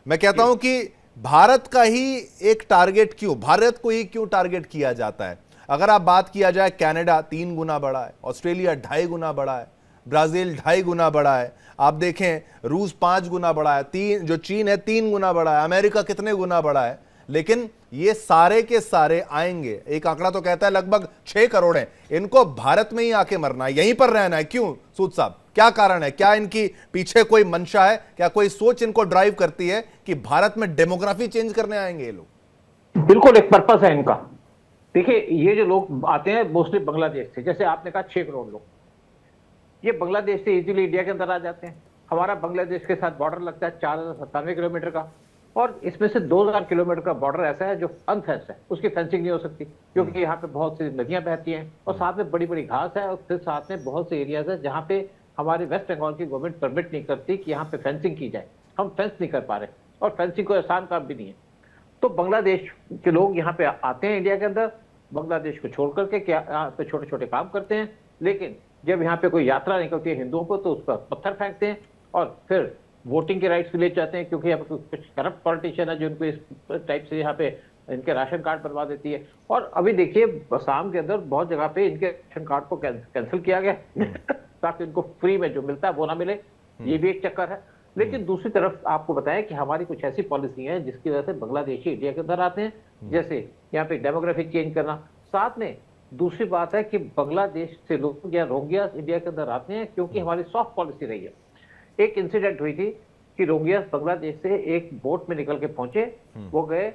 मैं कहता हूं कि भारत का ही एक टारगेट क्यों, भारत को ही क्यों टारगेट किया जाता है? अगर आप बात किया जाए, कनाडा 3 गुना बड़ा है, ऑस्ट्रेलिया 2.5 गुना बड़ा है, ब्राजील 2.5 गुना बड़ा है, आप देखें रूस 5 गुना बड़ा है, जो चीन है 3 गुना बड़ा है, अमेरिका कितने गुना बड़ा है। लेकिन ये सारे के सारे आएंगे, एक आंकड़ा तो कहता है लगभग 6 करोड़ हैं, इनको भारत में ही आके मरना है, यहीं पर रहना है। क्यों सूद साहब, क्या कारण है? क्या इनकी पीछे कोई मंशा है? क्या कोई सोच इनको ड्राइव करती है कि भारत में डेमोग्राफी चेंज करने आएंगे ये लोग? बिल्कुल एक पर्पस है इनका। देखिए, ये जो लोग आते हैं मोस्टली बांग्लादेश से, जैसे आपने कहा 6 करोड़ लोग, ये बांग्लादेश से इजीली इंडिया के अंदर आ जाते हैं। हमारा बांग्लादेश के साथ बॉर्डर लगता है 4097 किलोमीटर का, और इसमें से 2000 किलोमीटर का बॉर्डर ऐसा है जो अनफेंस्ड है, उसकी फेंसिंग नहीं हो सकती, क्योंकि यहाँ पे बहुत सी नदियां बहती हैं और साथ में बड़ी बड़ी घास है, और फिर साथ में बहुत से एरियाज है जहाँ पे हमारी वेस्ट बंगाल की गवर्नमेंट परमिट नहीं करती कि यहाँ पे फेंसिंग की जाए। हम फेंस नहीं कर पा रहे, और फेंसिंग कोई आसान काम भी नहीं है। तो बांग्लादेश के लोग यहाँ पे आते हैं इंडिया के अंदर, बांग्लादेश को छोड़ करके क्या यहाँ पे छोटे छोटे काम करते हैं, लेकिन जब यहाँ पे कोई यात्रा निकलती है हिंदुओं को तो उस पर पत्थर फेंकते हैं, और फिर वोटिंग के राइट्स भी ले जाते हैं, क्योंकि यहाँ पे कुछ करप्ट पॉलिटिशियन है जो इनको इस टाइप से यहाँ पे इनके राशन कार्ड बनवा देती है। और अभी देखिए आसाम के अंदर बहुत जगह पे इनके राशन कार्ड को कैंसिल किया गया ताकि इनको फ्री में जो मिलता है वो ना मिले, ये भी एक चक्कर है। लेकिन दूसरी तरफ आपको बताया कि हमारी कुछ ऐसी पॉलिसी है जिसकी वजह से बांग्लादेशी इंडिया के अंदर आते हैं, जैसे यहाँ पे डेमोग्राफिक चेंज करना। साथ में दूसरी बात है कि बांग्लादेश से लोग या रोहिंग्या इंडिया के अंदर आते हैं क्योंकि हमारी सॉफ्ट पॉलिसी रही है। एक इंसिडेंट हुई थी कि रोहिंग्या बांग्लादेश से एक बोट में निकल के पहुंचे, वो गए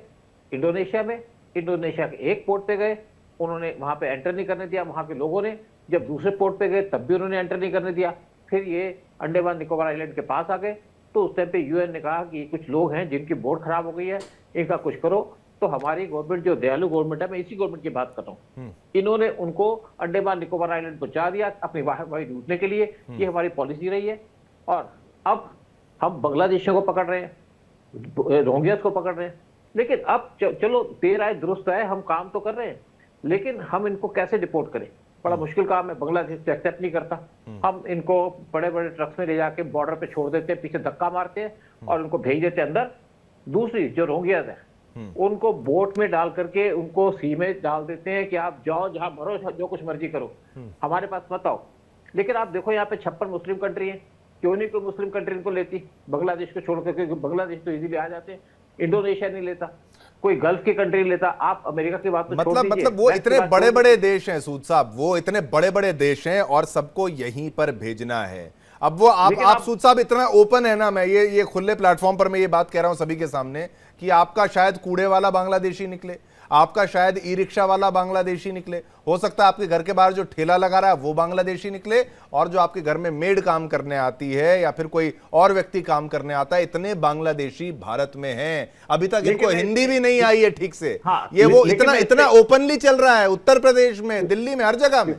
इंडोनेशिया में, इंडोनेशिया के एक पोर्ट पे गए, उन्होंने वहां पे एंटर नहीं करने दिया वहां के लोगों ने। जब दूसरे पोर्ट पे गए तब भी उन्होंने एंटर नहीं करने दिया। फिर ये अंडमान निकोबार आइलैंड के पास आ गए, तो उस टाइम पे यूएन ने कहा कि कुछ लोग हैं जिनकी बोट खराब हो गई है, इनका कुछ करो। तो हमारी गवर्नमेंट जो दयालु गवर्नमेंट है, मैं इसी गवर्नमेंट की बात कर रहा हूँ, इन्होंने उनको अंडमान निकोबार आइलैंड पहुंचा दिया अपनी वाही लूटने के लिए। ये हमारी पॉलिसी रही है। और अब हम बांग्लादेशियों को पकड़ रहे हैं, रोहिंग्यास को पकड़ रहे हैं, लेकिन अब चलो देर आए दुरुस्त आए, हम काम तो कर रहे हैं, लेकिन हम इनको कैसे डिपोर्ट करें? बड़ा मुश्किल काम है, बांग्लादेश से एक्सेप्ट नहीं करता। हम इनको बड़े बड़े ट्रक्स में ले जाके बॉर्डर पे छोड़ देते हैं, पीछे धक्का मारते हैं और उनको भेज देते हैं अंदर। दूसरी जो रोहिंग्यास है उनको बोट में डाल करके उनको सी में डाल देते हैं कि आप जाओ जहां मरो, जो कुछ मर्जी करो, हमारे पास मत आओ। लेकिन आप देखो यहाँ पे 56 मुस्लिम कंट्री है, क्यों नहीं कोई मुस्लिम कंट्री इनको लेती बांग्लादेश को छोड़ करके? बांग्लादेश तो इजीली आ जाते हैं, इंडोनेशिया नहीं लेता, कोई गल्फ की कंट्री लेता। आप अमेरिका की बात तो छोड़ दीजिए, मतलब वो इतने बड़े बड़े देश हैं सूद साहब, वो इतने बड़े बड़े देश हैं और सबको यहीं पर भेजना है। अब वो आप सूद साहब इतना ओपन है ना, मैं ये खुले प्लेटफॉर्म पर मैं ये बात कह रहा हूं सभी के सामने कि आपका शायद कूड़े वाला बांग्लादेशी निकले, आपका शायद ई रिक्शा वाला बांग्लादेशी निकले, हो सकता है आपके घर के बाहर जो ठेला लगा रहा है वो बांग्लादेशी निकले, और जो आपके घर में मेड काम करने आती है या फिर कोई और व्यक्ति काम करने आता है, इतने बांग्लादेशी भारत में हैं। अभी तक इनको हिंदी भी नहीं आई है ठीक से। ये वो इतना ओपनली चल रहा है उत्तर प्रदेश में, दिल्ली में, हर जगह में।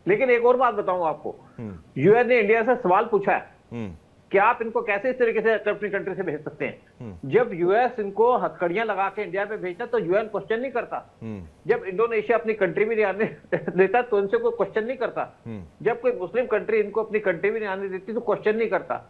लेकिन एक और बात बताऊं आपको, यूएन ने इंडिया से सवाल पूछा है कि आप इनको कैसे इस तरीके से अपनी कंट्री से भेज सकते हैं। जब यूएस इनको हथकड़ियां लगा के इंडिया पे भेजता तो यूएन क्वेश्चन नहीं करता। जब इंडोनेशिया अपनी कंट्री में नहीं आने देता तो इनसे कोई क्वेश्चन नहीं करता। जब कोई मुस्लिम कंट्री इनको अपनी कंट्री में नहीं आने देती तो क्वेश्चन नहीं करता।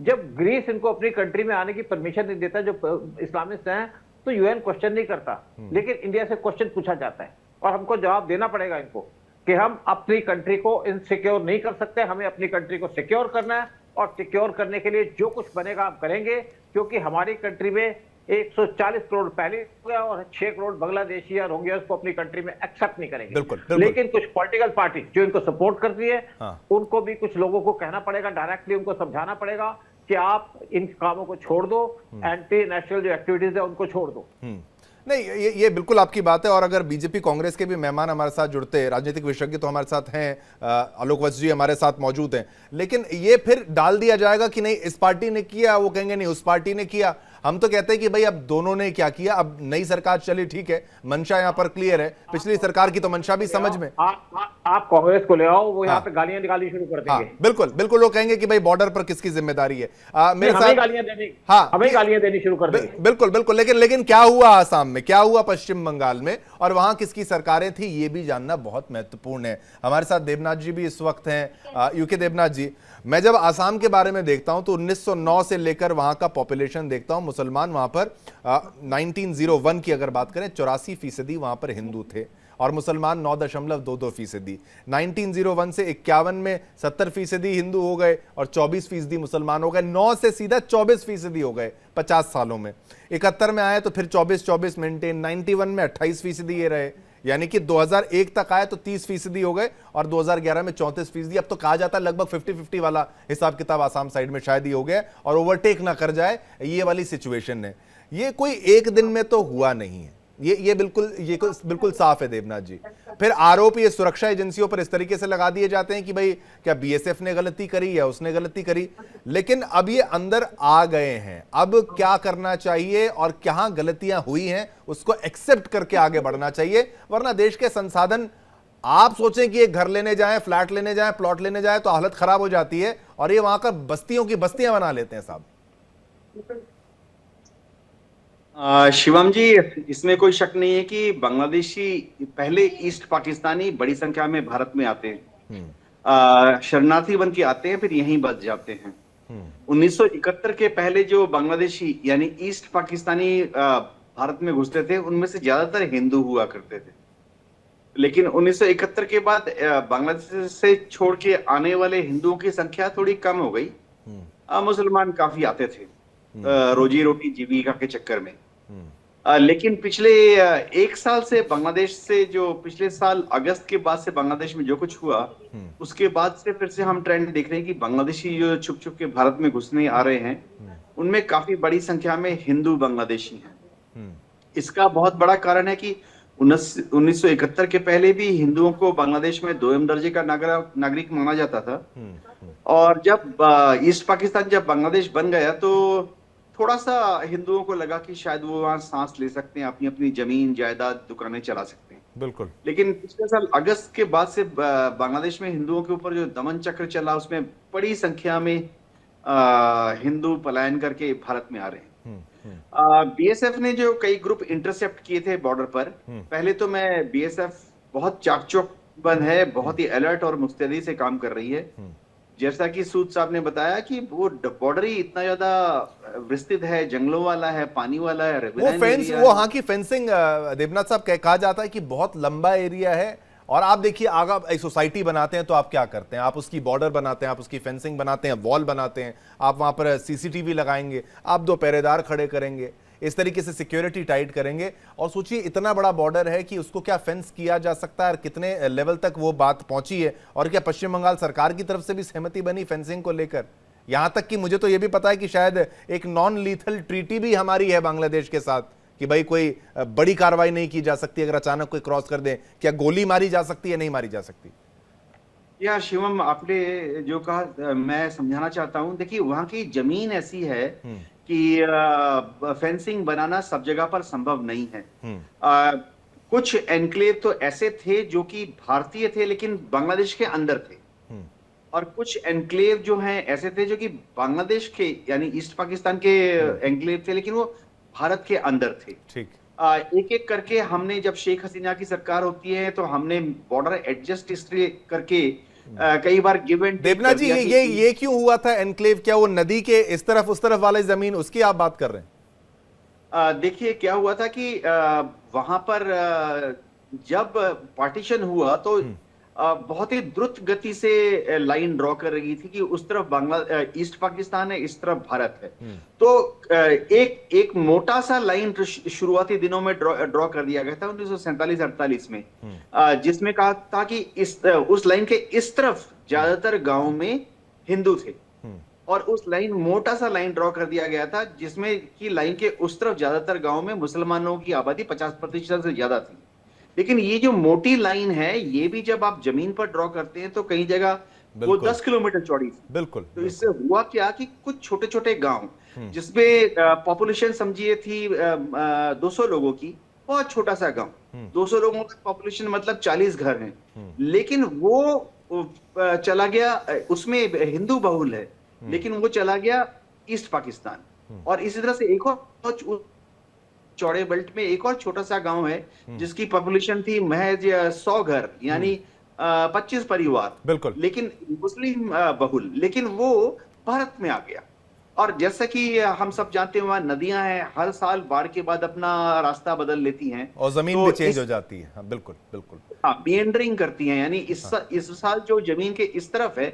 जब ग्रीस इनको अपनी कंट्री में आने की परमिशन नहीं देता, जो इस्लामिस्ट हैं, तो यूएन क्वेश्चन नहीं करता। लेकिन इंडिया से क्वेश्चन पूछा जाता है और हमको जवाब देना पड़ेगा इनको कि हम अपनी कंट्री को इनसिक्योर नहीं कर सकते, हमें अपनी कंट्री को सिक्योर करना है, और सिक्योर करने के लिए जो कुछ बनेगा हम करेंगे, क्योंकि हमारी कंट्री में 140 करोड़ पहले हो गया और 6 करोड़ बांग्लादेशी या रोहिंग्यास को अपनी कंट्री में एक्सेप्ट नहीं करेंगे। बिल्कुल। लेकिन कुछ पॉलिटिकल पार्टी जो इनको सपोर्ट करती है, उनको भी कुछ लोगों को कहना पड़ेगा, डायरेक्टली उनको समझाना पड़ेगा कि आप इन कामों को छोड़ दो, एंटी नेशनल जो एक्टिविटीज है उनको छोड़ दो। नहीं, ये बिल्कुल आपकी बात है। और अगर बीजेपी कांग्रेस के भी मेहमान हमारे साथ जुड़ते हैं, राजनीतिक विशेषज्ञ तो हमारे साथ हैं, आलोक वत्स जी हमारे साथ मौजूद हैं, लेकिन ये फिर डाल दिया जाएगा कि नहीं इस पार्टी ने किया, वो कहेंगे नहीं उस पार्टी ने किया। हम तो कहते हैं कि भाई अब दोनों ने क्या किया, अब नई सरकार चली, ठीक है, मंशा यहाँ पर क्लियर है, पिछली सरकार की तो मंशा भी समझ में। आप कांग्रेस को ले आओ, वो यहाँ पे गालियां निकालनी शुरू कर देंगे। बिल्कुल लोग कहेंगे कि भाई बॉर्डर पर किसकी जिम्मेदारी है, मेरे साथ हमें गालियां देनी शुरू कर देंगे। बिल्कुल। लेकिन क्या हुआ आसाम में, क्या हुआ पश्चिम बंगाल में, और वहां किसकी सरकारें थी, ये भी जानना बहुत महत्वपूर्ण है। हमारे साथ देवनाथ जी भी इस वक्त हैं, यूके देवनाथ जी, मैं जब आसाम के बारे में देखता हूं तो 1909 से लेकर वहां का पॉपुलेशन देखता हूं, मुसलमान वहां पर 1901 की अगर बात करें 84% वहां पर हिंदू थे और मुसलमान 9.22%। 1901 से 51 में 70% हिंदू हो गए और 24% मुसलमान हो गए। 9 से सीधा 24% हो गए 50 सालों में। 71 में आए तो फिर 24 मेंटेन। 91 में 28% ये रहे, यानी कि 2001 तक आए तो 30% हो गए और 2011 में 34%। अब तो कहा जाता है लगभग 50-50 वाला हिसाब किताब आसाम साइड में शायद ही हो गया और ओवरटेक ना कर जाए, ये वाली सिचुएशन है। ये कोई एक दिन में तो हुआ नहीं है, ये बिल्कुल साफ है देवनाथ जी। फिर आरोप ये सुरक्षा एजेंसियों पर इस तरीके से लगा दिए जाते हैं कि भाई क्या बीएसएफ ने गलती करी या उसने गलती करी, लेकिन अब ये अंदर आ गए हैं। अब क्या करना चाहिए और कहां गलतियां हुई हैं उसको एक्सेप्ट करके आगे बढ़ना चाहिए, वरना देश के संसाधन, आप सोचें कि एक घर लेने जाएं, फ्लैट लेने जाएं, प्लॉट लेने जाएं तो हालत खराब हो जाती है और ये वहां का बस्तियों की बस्तियां बना लेते हैं साहब। शिवम जी, इसमें कोई शक नहीं है कि बांग्लादेशी पहले ईस्ट पाकिस्तानी बड़ी संख्या में भारत में आते हैं, शरणार्थी बन के आते हैं, फिर यहीं बस जाते हैं। 1971 के पहले जो बांग्लादेशी यानी ईस्ट पाकिस्तानी भारत में घुसते थे, उनमें से ज्यादातर हिंदू हुआ करते थे। लेकिन 1971 के बाद बांग्लादेश से छोड़ के आने वाले हिंदुओं की संख्या थोड़ी कम हो गई। मुसलमान काफी आते थे रोजी रोटी जीविका के चक्कर में। लेकिन पिछले 1 साल से बांग्लादेश से, जो पिछले साल अगस्त के बाद से बांग्लादेश में जो कुछ हुआ, उसके बाद से फिर से हम ट्रेंड देख रहे हैं कि बांग्लादेशी जो छुप छुप के भारत में घुसने आ रहे हैं, उनमें काफी बड़ी संख्या में हिंदू बांग्लादेशी हैं। इसका बहुत बड़ा कारण है कि 1971 के पहले भी हिंदुओं को बांग्लादेश में 2म दर्जे का नागरिक माना जाता था। और जब ईस्ट पाकिस्तान जब बांग्लादेश बन गया तो थोड़ा सा हिंदुओं को लगा कि शायद वो वहां सांस ले सकते हैं, अपनी अपनी जमीन जायदाद दुकानें चला सकते हैं। बिल्कुल। लेकिन पिछले साल अगस्त के बाद से बांग्लादेश में हिंदुओं के ऊपर जो दमन चक्र चला, उसमें बड़ी संख्या में हिंदू पलायन करके भारत में आ रहे हैं। बीएसएफ ने जो कई ग्रुप इंटरसेप्ट किए थे बॉर्डर पर, पहले तो मैं बीएसएफ बहुत चाकचौकबंद है, बहुत ही अलर्ट और मुस्तैदी से काम कर रही है। जैसा कि सूद साहब ने बताया कि वो बॉर्डर ही इतना ज्यादा विस्तृत है, जंगलों वाला है, पानी वाला है, वो फेंस, वो वहां की फेंसिंग देवनाथ साहब कहा जाता है कि बहुत लंबा एरिया है। और आप देखिए, आगे एक सोसाइटी बनाते हैं तो आप क्या करते हैं, आप उसकी बॉर्डर बनाते हैं, आप उसकी फेंसिंग बनाते हैं, वॉल बनाते हैं, आप वहां पर सीसीटीवी लगाएंगे, आप 2 पहरेदार खड़े करेंगे, इस तरीके से सिक्योरिटी टाइट करेंगे। और सोचिए इतना बड़ा बॉर्डर है कि उसको क्या फेंस किया जा सकता है और कितने लेवल तक वो बात पहुंची है, और क्या पश्चिम बंगाल सरकार की तरफ से भी सहमति बनी फेंसिंग को लेकर। यहां तक कि मुझे तो ये भी पता है कि शायद एक नॉन लीथल ट्रीटी भी हमारी है बांग्लादेश के साथ कि भाई कोई बड़ी कार्रवाई नहीं की जा सकती अगर अचानक कोई क्रॉस कर दे। क्या गोली मारी जा सकती है, नहीं मारी जा सकती? या शिवम, आपने जो कहा मैं समझाना चाहता हूं। देखिए, वहां की जमीन ऐसी है कि फेंसिंग बनाना सब जगह पर संभव नहीं है। कुछ एनक्लेव तो ऐसे थे जो कि भारतीय थे लेकिन बांग्लादेश के अंदर थे, और कुछ एनक्लेव जो हैं ऐसे थे जो कि बांग्लादेश के यानी ईस्ट पाकिस्तान के एनक्लेव थे लेकिन वो भारत के अंदर थे। ठीक। एक एक करके हमने, जब शेख हसीना की सरकार होती है तो हमने बॉर्डर एडजस्ट इसलिए करके कई बार गिव एंड टेक। देवनाथ जी, ये क्यों हुआ था एनक्लेव? क्या वो नदी के इस तरफ उस तरफ वाली जमीन, उसकी आप बात कर रहे हैं? देखिए, क्या हुआ था कि वहां पर जब पार्टीशन हुआ तो बहुत ही द्रुत गति से लाइन ड्रॉ कर रही थी कि उस तरफ ईस्ट पाकिस्तान है, इस तरफ भारत है। तो एक मोटा सा लाइन शुरुआती दिनों में ड्रॉ कर दिया गया था 1947-48 में, जिसमें कहा था कि उस लाइन के इस तरफ ज्यादातर गांव में हिंदू थे, और उस लाइन मोटा सा लाइन ड्रॉ कर दिया गया था जिसमें कि लाइन के उस तरफ ज्यादातर गांव में मुसलमानों की आबादी 50% से ज्यादा थी। लेकिन ये जो मोटी लाइन है, ये भी जब आप जमीन पर ड्रॉ करते हैं तो कई जगह वो 10 किलोमीटर चौड़ी थी। बिल्कुल। तो इससे हुआ क्या कि कुछ छोटे छोटे गांव जिसमें पॉपुलेशन समझिए थी 200 लोगों की, बहुत छोटा सा गांव, 200 लोगों का पॉपुलेशन मतलब 40 घर हैं, लेकिन वो चला गया, उसमें हिंदू बहुल है लेकिन वो चला गया ईस्ट पाकिस्तान। और इसी तरह से एक और चौड़े बेल्ट में एक और छोटा सा गांव है जिसकी पॉपुलेशन थी महज 100 घर, यानी 25 परिवार, बिल्कुल। लेकिन मुस्लिम बहुल, लेकिन वो भारत में आ गया। और जैसा कि हम सब जानते हैं, वहां नदियां हैं, हर साल बाढ़ के बाद अपना रास्ता बदल लेती हैं, और जमीन तो भी चेंज हो इस जाती है। हाँ बिल्कुल बिल्कुल। मेंडरिंग करती हैं, यानी हाँ। इस साल जो जमीन के इस तरफ है,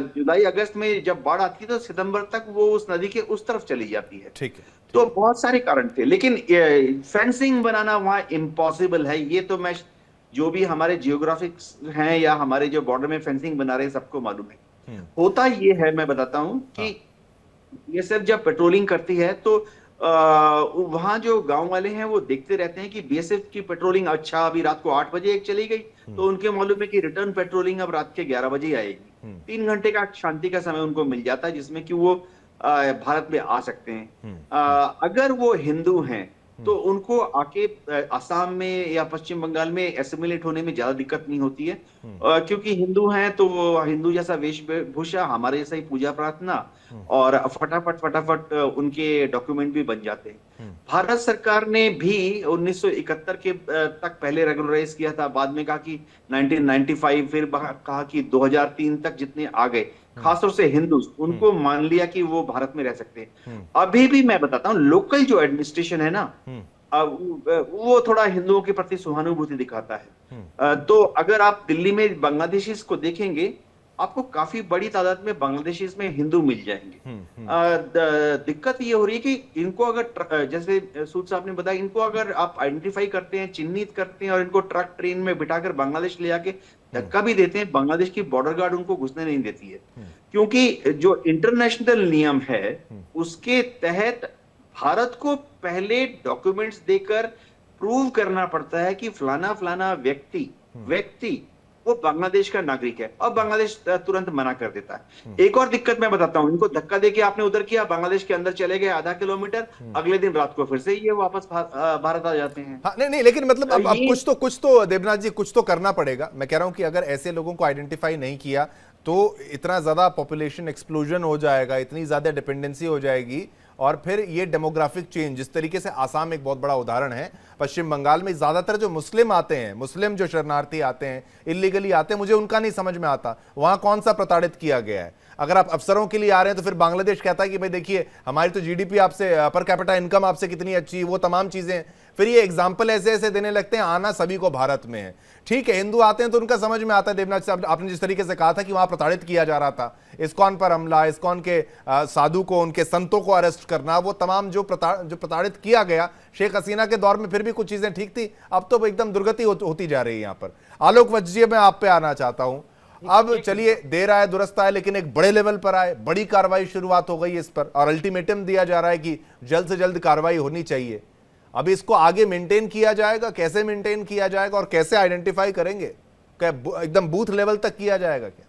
जुलाई अगस्त में जब बाढ़ आती है तो सितंबर तक वो उस नदी के उस तरफ चली जाती है। ठीक है। तो बहुत सारे कारण थे, लेकिन फेंसिंग बनाना वहां इम्पॉसिबल है। ये तो मैं, जो भी हमारे जियोग्राफिक्स हैं या हमारे जो बॉर्डर में फेंसिंग बना रहे हैं, सबको मालूम है। होता ये है, मैं बताता हूं कि हाँ। ये सब जब पेट्रोलिंग करती है तो वहां जो गांव वाले हैं वो देखते रहते हैं कि बीएसएफ की पेट्रोलिंग, अच्छा अभी रात को 8 बजे एक चली गई, तो उनके मालूम है कि रिटर्न पेट्रोलिंग अब रात के 11 बजे आएगी। 3 घंटे का शांति का समय उनको मिल जाता है, जिसमें कि वो भारत में आ सकते हैं। अगर वो हिंदू हैं तो उनको आके असम में या पश्चिम बंगाल में एसिमिलेट होने में ज्यादा दिक्कत नहीं होती है, क्योंकि हिंदू हैं तो वो हिंदू जैसा वेशभूषा, हमारे जैसा ही पूजा प्रार्थना, और फटाफट फटाफट उनके डॉक्यूमेंट भी बन जाते हैं। भारत सरकार ने भी 1971 के तक पहले रेगुलराइज किया था, बाद में कहा कि 1995, फिर कहा कि 2003 तक जितने आ गए, खासतौर से हिंदू, उनको मान लिया कि वो भारत में रह सकते हैं। अभी भी मैं बताता हूँ, लोकल जो एडमिनिस्ट्रेशन है ना, वो थोड़ा हिंदुओं के प्रति सहानुभूति दिखाता है। तो अगर आप दिल्ली में बांग्लादेशीज को देखेंगे, आपको काफी बड़ी तादाद में बांग्लादेशी में हिंदू मिल जाएंगे। दिक्कत ये हो रही है कि इनको अगर जैसे सूद साहब ने बताया, इनको अगर आप आइडेंटिफाई करते हैं, चिन्हित करते हैं और इनको ट्रक ट्रेन में बिठाकर बांग्लादेश ले आके धक्का भी देते हैं, बांग्लादेश की बॉर्डर गार्ड उनको घुसने नहीं देती है, क्योंकि जो इंटरनेशनल नियम है उसके तहत भारत को पहले डॉक्यूमेंट्स देकर प्रूव करना पड़ता है कि फलाना फलाना व्यक्ति वो बांग्लादेश का नागरिक है, और बांग्लादेश तुरंत मना कर देता है। एक और दिक्कत मैं बताता हूं, इनको धक्का देके आपने उधर किया, बांग्लादेश के अंदर चले गए आधा किलोमीटर, अगले दिन रात को फिर से ये वापस भारत आ जाते हैं। हाँ नहीं नहीं, लेकिन मतलब अब ये कुछ तो देवनाथ जी, कुछ तो करना पड़ेगा। मैं कह रहा हूं कि अगर ऐसे लोगों को आइडेंटिफाई नहीं किया तो इतना ज्यादा पॉपुलेशन एक्सप्लोजन हो जाएगा, इतनी ज्यादा डिपेंडेंसी हो जाएगी, और फिर ये डेमोग्राफिक चेंज, जिस तरीके से आसाम एक बहुत बड़ा उदाहरण है, पश्चिम बंगाल में ज्यादातर जो मुस्लिम आते हैं, मुस्लिम जो शरणार्थी आते हैं, इलीगली आते हैं, मुझे उनका नहीं समझ में आता वहां कौन सा प्रताड़ित किया गया है। अगर आप अफसरों के लिए आ रहे हैं तो फिर बांग्लादेश कहता है कि भाई देखिए हमारी तो जीडीपी आपसे, पर कैपिटा इनकम आपसे कितनी अच्छी, वो तमाम चीजें। फिर ये एग्जाम्पल ऐसे ऐसे देने लगते हैं, आना सभी को भारत में है। ठीक है, हिंदू आते हैं तो उनका समझ में आता है। देवनाथ साहब, आपने जिस तरीके से कहा था कि वहां प्रताड़ित किया जा रहा था, इस्कॉन पर हमला, इस्कॉन के साधु को, उनके संतों को अरेस्ट करना, वो तमाम जो प्रताड़ित किया गया शेख हसीना के दौर में, फिर भी कुछ चीजें ठीक थी, अब तो एकदम दुर्गति होती जा रही है। यहाँ पर आलोक वज्जी, मैं आप पे आना चाहता हूं। अब चलिए देर आए दुरुस्त आए, लेकिन एक बड़े लेवल पर आए, बड़ी कार्रवाई शुरुआत हो गई इस पर, और अल्टीमेटम दिया जा रहा है कि जल्द से जल्द कार्रवाई होनी चाहिए। अब इसको आगे मेंटेन किया जाएगा, कैसे मेंटेन किया जाएगा और कैसे आइडेंटिफाई करेंगे? क्या एकदम बूथ लेवल तक किया जाएगा क्या?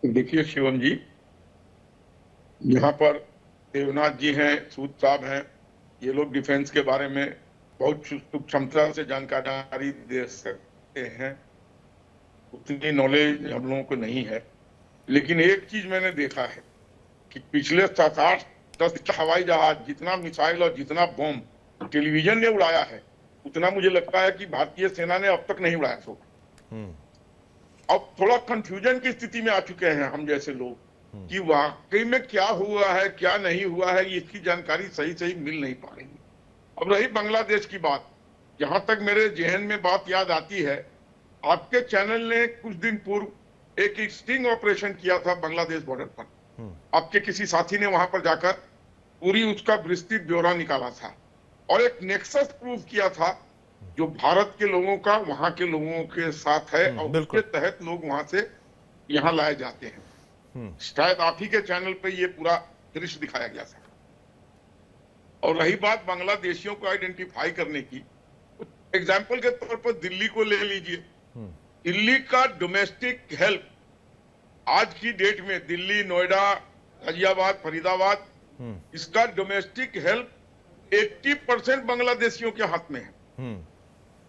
देखिए शिवम जी, यहाँ पर देवनाथ जी हैं, सूद साहब हैं, ये लोग डिफेंस के बारे में बहुत क्षमता से जानकारी दे सकते हैं, उतनी नॉलेज हम लोगों को नहीं है। लेकिन एक चीज मैंने देखा है कि पिछले 7-8-10 हवाई जहाज, जितना मिसाइल और जितना बम टेलीविजन ने उड़ाया है, उतना मुझे लगता है कि भारतीय सेना ने अब तक नहीं उड़ाया। सो अब थोड़ा कंफ्यूजन की स्थिति में आ चुके हैं हम जैसे लोग कि वाकई में क्या हुआ है क्या नहीं हुआ है, इसकी जानकारी सही मिल नहीं पा रही। अब रही बांग्लादेश की बात, जहां तक मेरे जहन में बात याद आती है, आपके चैनल ने कुछ दिन पूर्व एक स्टिंग ऑपरेशन किया था बांग्लादेश बॉर्डर पर। आपके किसी साथी ने वहां पर जाकर पूरी उसका विस्तृत ब्यौरा निकाला था और एक नेक्सस प्रूव किया था जो भारत के लोगों का वहां के लोगों के साथ है, और उसके तहत लोग वहां से यहाँ लाए जाते हैं। शायद आप ही के चैनल पे ये पूरा दृश्य दिखाया गया था। और रही बात बांग्लादेशियों को आइडेंटिफाई करने की, एग्जाम्पल के तौर पर दिल्ली को ले लीजिए। दिल्ली का डोमेस्टिक हेल्प आज की डेट में, दिल्ली, नोएडा, गाजियाबाद, फरीदाबाद, इसका डोमेस्टिक हेल्प 80% बांग्लादेशियों के हाथ में है।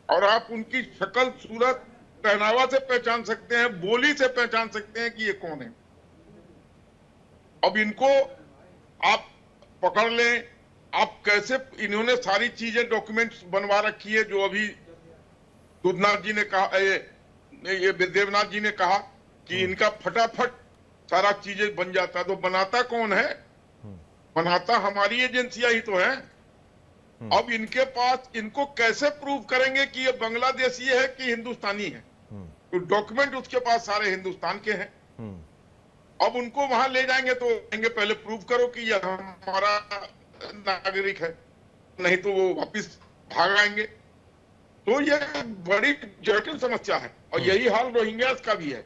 और आप उनकी शक्ल, सूरत, पहनावा से पहचान सकते हैं, बोली से पहचान सकते हैं कि ये कौन है। अब इनको आप पकड़ लें, आप कैसे, इन्होंने सारी चीजें डॉक्यूमेंट्स बनवा रखी है, जो अभी दुधनाथ जी ने कहा, ये देवनाथ जी ने कहा कि इनका फटाफट सारा चीजें बन जाता, तो बनाता कौन है? बनाता हमारी एजेंसियां ही तो है। अब इनके पास, इनको कैसे प्रूव करेंगे कि ये बांग्लादेशी है कि हिंदुस्तानी है? तो डॉक्यूमेंट उसके पास सारे हिंदुस्तान के हैं। अब उनको वहां ले जाएंगे तो कहेंगे पहले प्रूव करो कि ये हमारा नागरिक है, नहीं तो वो वापिस भाग आएंगे। तो ये बड़ी जटिल समस्या है, और यही हाल रोहिंग्यास का भी है।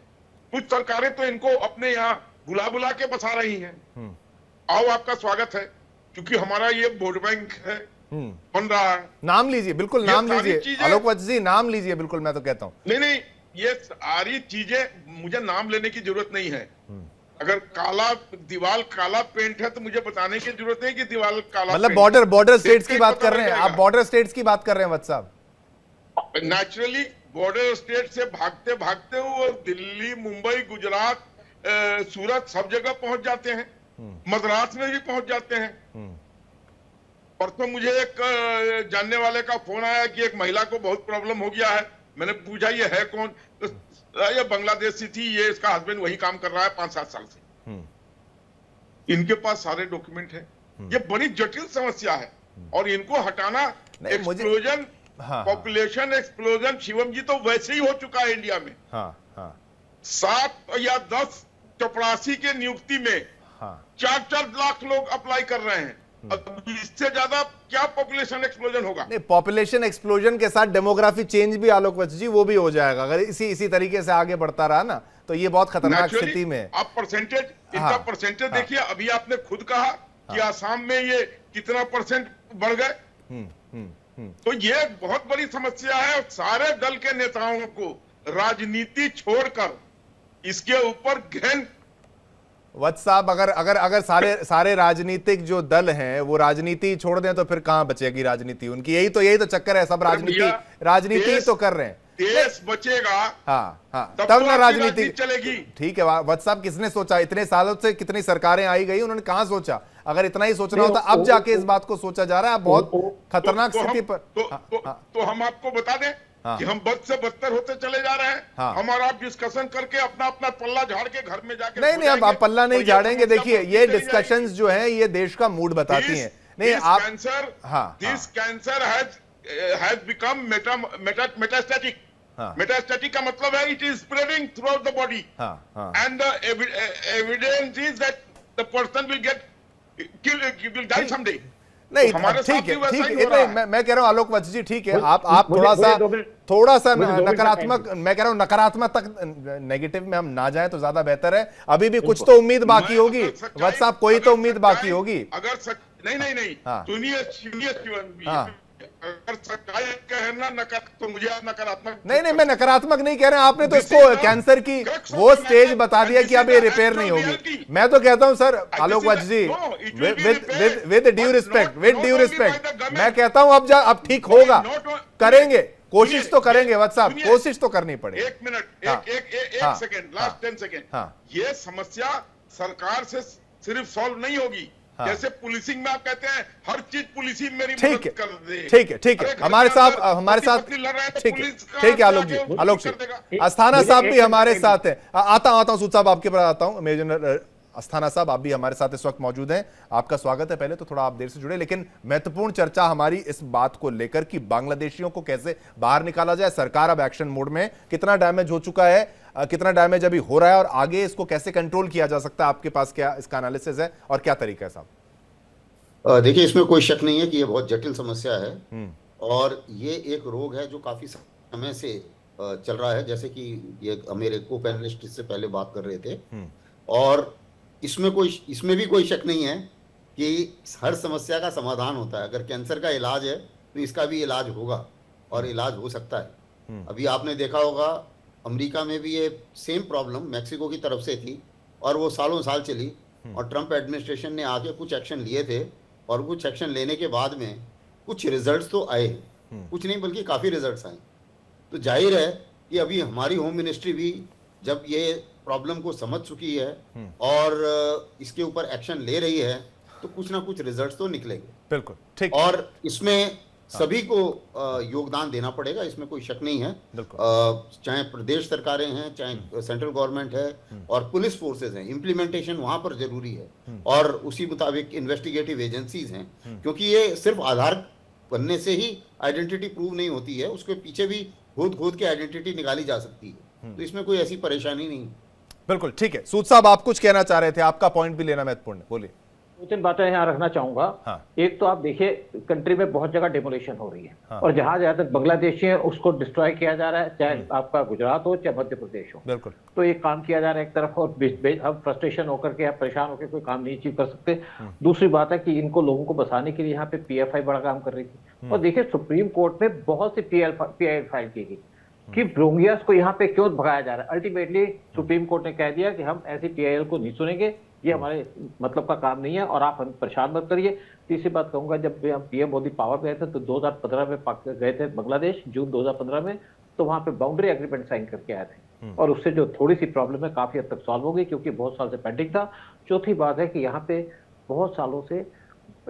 कुछ सरकारें तो इनको अपने यहाँ बुला बुला के बसा रही हैं, आओ आपका स्वागत है, क्योंकि हमारा ये वोट बैंक है, बन रहा है। नाम लीजिए, बिल्कुल नाम लीजिए आलोक वत्स जी, नाम लीजिए बिल्कुल, मैं तो कहता हूं। नहीं, ये सारी चीजें मुझे नाम लेने की जरूरत नहीं है। अगर काला दीवार काला पेंट है तो मुझे बताने की जरूरत नहीं कि दीवार काला, मतलब बॉर्डर स्टेट्स की बात कर रहे हैं आप, बॉर्डर स्टेट्स की बात कर रहे हैं वत्स साहब। नेचुरली बॉर्डर स्टेट से भागते भागते वो दिल्ली, मुंबई, गुजरात, सूरत सब जगह पहुंच जाते हैं, मद्रास में भी पहुंच जाते हैं। परसों मुझे एक जानने वाले का फोन आया कि एक महिला को बहुत प्रॉब्लम हो गया है। मैंने पूछा ये है कौन? तो ये बांग्लादेशी थी, ये इसका हस्बैंड वही काम कर रहा है 5-7 साल से। इनके पास सारे डॉक्यूमेंट है। ये बड़ी जटिल समस्या है, और इनको हटाना, एक्सप्लोजन, पॉपुलेशन एक्सप्लोजन, शिवम जी, तो वैसे ही हो चुका है इंडिया में। 7 या 10 चपरासी के नियुक्ति में 4-4 लाख लोग अप्लाई कर रहे हैं। अब इससे ज्यादा क्या पॉपुलेशन एक्सप्लोजन होगा? नहीं, पॉपुलेशन एक्सप्लोजन के साथ डेमोग्राफी चेंज भी आलोक वत्स जी, वो भी हो जाएगा अगर इसी तरीके से आगे बढ़ता रहा ना, तो ये बहुत खतरनाक स्थिति में है। आप परसेंटेज, इनका परसेंटेज देखिए। अभी आपने खुद कहा कि आसाम में ये कितना % बढ़ गए। तो ये बहुत बड़ी समस्या है, और सारे दल के नेताओं को राजनीति छोड़कर इसके ऊपर गहन। वत्स साहब, अगर सारे राजनीतिक जो दल हैं वो राजनीति छोड़ दें तो फिर कहां बचेगी राजनीति उनकी? यही तो चक्कर है, सब राजनीति तो कर रहे हैं। देश बचेगा, हाँ, तब ना राजनीति चलेगी। ठीक है वत्स साहब, किसने सोचा? इतने सालों से कितनी सरकारें आई गई, उन्होंने कहां सोचा? अगर इतना ही सोचना होता, अब जाके इस बात को सोचा जा रहा है। बहुत खतरनाक स्थिति पर। तो हम आपको बता दें कि हम बद से बदतर होते चले जा रहे हैं। हमारा आप डिस्कशन करके अपना पल्ला झाड़ के घर में जाके नहीं, अब आप पल्ला नहीं झाड़ेंगे। देखिए, ये डिस्कशंस जो है ये देश का मूड बताती हैं। नहीं, आप this cancer has become metastatic. Metastatic का मतलब है it is spreading through out the body, and the evidence is that the person will get killed, will die someday. नहीं, ठीक है, मैं कह रहा हूं आलोक वत्स जी, ठीक है, आप थोड़ा सा नकारात्मक, मैं कह रहा हूं नकारात्मक तक, नेगेटिव में हम ना जाएं तो ज्यादा बेहतर है। अभी भी कुछ तो उम्मीद बाकी होगी वत्स साहब, कोई तो उम्मीद बाकी होगी। अगर नहीं, सुनिए, अगर सच्चाई कहना तो मुझे नकारात्मक नहीं, मैं नकारात्मक नहीं कह रहा। आपने तो इसको कैंसर की वो स्टेज बता दिया कि अब ये रिपेयर नहीं होगी। मैं तो कहता हूं sir Alok Vats ji, with due respect, मैं कहता हूं अब ठीक होगा, करेंगे, कोशिश तो करेंगे वत्स साहब, कोशिश तो करनी पड़ेगी। 1 मिनट, एक सेकेंड, लास्ट 10 सेकेंड। ये समस्या सरकार से सिर्फ सॉल्व नहीं होगी। जैसे पुलिसिंग में आप कहते हैं हर चीज पुलिसिंग मेरी मदद कर दे। ठीक है, हमारे साथ ठीक है आलोक जी, अस्थाना साहब भी हमारे साथ है। आता हूं सूद साहब, आपके पास आता हूं। मेजर जनरल अस्थाना साहब, आप भी हमारे साथ इस वक्त मौजूद हैं, आपका स्वागत है। पहले तो थोड़ा आप देर से जुड़े, लेकिन महत्वपूर्ण चर्चा हमारी इस बात को लेकर कि बांग्लादेशियों को कैसे बाहर निकाला जाए। सरकार अब एक्शन मोड में, कितना डैमेज हो चुका है, कितना डैमेज अभी हो रहा है, और आगे इसको कैसे कंट्रोल किया जा सकता है? आपके पास क्या इसका एनालिसिस है और क्या तरीका है साहब? देखिए, इसमें कोई शक नहीं है कि ये बहुत जटिल समस्या है, और ये एक रोग है जो काफी समय से चल रहा है, जैसे कि ये मेरे को पैनलिस्ट इससे पहले बात कर रहे थे। और इसमें भी कोई शक नहीं है कि हर समस्या का समाधान होता है। अगर कैंसर का इलाज है तो इसका भी इलाज होगा, और इलाज हो सकता है। अभी आपने देखा होगा अमेरिका में भी ये सेम प्रॉब्लम मैक्सिको की तरफ से थी, और वो सालों साल चली, और ट्रंप एडमिनिस्ट्रेशन ने आके कुछ एक्शन लिए थे, और कुछ एक्शन लेने के बाद में कुछ रिजल्ट्स तो आए, कुछ नहीं बल्कि काफ़ी रिजल्ट्स आए। तो जाहिर है कि अभी हमारी होम मिनिस्ट्री भी जब ये प्रॉब्लम को समझ चुकी है और इसके ऊपर एक्शन ले रही है, तो कुछ ना कुछ रिजल्ट्स तो निकलेंगे। बिल्कुल ठीक। और इसमें सभी को योगदान देना पड़ेगा, इसमें कोई शक नहीं है। चाहे प्रदेश सरकारें हैं, चाहे सेंट्रल गवर्नमेंट है और पुलिस फोर्सेस हैं, इम्प्लीमेंटेशन वहां पर जरूरी है, और उसी मुताबिक इन्वेस्टिगेटिव एजेंसीज हैं, क्योंकि ये सिर्फ आधार बनने से ही आइडेंटिटी प्रूव नहीं होती है, उसके पीछे भी खोद के आइडेंटिटी निकाली जा सकती है, तो इसमें कोई ऐसी परेशानी नहीं। बिल्कुल ठीक है। सूद साहब, आप कुछ कहना चाह रहे थे, आपका पॉइंट भी लेना महत्वपूर्ण है, बोलिए। दो तीन बातें यहाँ रखना चाहूंगा। हाँ। एक तो आप देखिए, कंट्री में बहुत जगह डेमोलेशन हो रही है। हाँ। और जहां जहां तक बांग्लादेशी है उसको डिस्ट्रॉय किया जा रहा है, चाहे आपका गुजरात हो चाहे मध्य प्रदेश हो। बिल्कुल। तो ये काम किया जा रहा है एक तरफ, और हम फ्रस्ट्रेशन होकर के या परेशान होकर कोई काम नहीं अचीव कर सकते। दूसरी बात है कि इनको लोगों को बसाने के लिए यहाँ पे PFI बड़ा काम कर रही थी। और देखिए, सुप्रीम कोर्ट में बहुत सी PI फाइल की गई कि रोहिंग्यास को यहाँ पे क्यों भगाया जा रहा है। अल्टीमेटली सुप्रीम कोर्ट ने कह दिया कि हम ऐसी PIL को नहीं सुनेंगे, ये हमारे मतलब का काम नहीं है और आप हम परेशान मत करिए। तीसरी बात कहूंगा, जब हम PM मोदी पावर पे गए थे तो 2015 में गए थे बांग्लादेश, जून 2015 में, तो वहां पे बाउंड्री एग्रीमेंट साइन करके आए थे, और उससे जो थोड़ी सी प्रॉब्लम है काफी हद तक सॉल्व हो गई, क्योंकि बहुत साल से पेंडिंग था। चौथी बात है कि यहाँ पे बहुत सालों से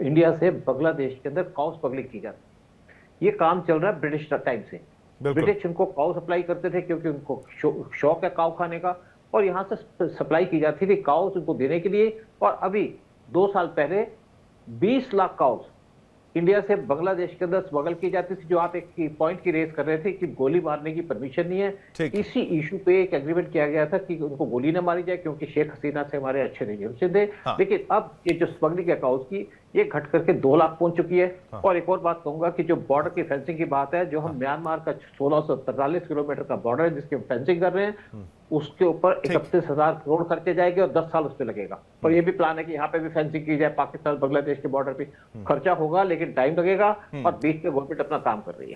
इंडिया से बांग्लादेश के अंदर काउ स्मगलिंग की जाती है। ये काम चल रहा है ब्रिटिश टाइम से। ब्रिटिश उनको काउ सप्लाई करते थे क्योंकि उनको शौक है काउ खाने का, और यहाँ से सप्लाई की जाती थी काउस उनको देने के लिए। और अभी 2 साल पहले 20 लाख काउस इंडिया से बांग्लादेश के अंदर स्मगल की जाती थी। जो आप एक पॉइंट की रेस कर रहे थे कि गोली मारने की परमिशन नहीं है, इसी इशू पे एक एग्रीमेंट किया गया था कि उनको गोली ना मारी जाए, क्योंकि शेख हसीना से हमारे अच्छे रिलेशन थे। लेकिन अब ये जो स्मगलिंग है काउस की, ये घट करके 2 लाख पहुंच चुकी है। और एक और बात कहूंगा कि जो बॉर्डर की फेंसिंग की बात है, जो हम म्यांमार का 1643 किलोमीटर का बॉर्डर है जिसकी हम फेंसिंग कर रहे हैं, उसके ऊपर 31,000 करोड़ खर्चे जाएंगे और 10 साल उस पर लगेगा। और ये भी प्लान है कि यहाँ पे भी फेंसिंग की जाए, पाकिस्तान बांग्लादेश के बॉर्डर पे खर्चा होगा लेकिन टाइम लगेगा, और बीच में गवर्नमेंट अपना काम कर रही है।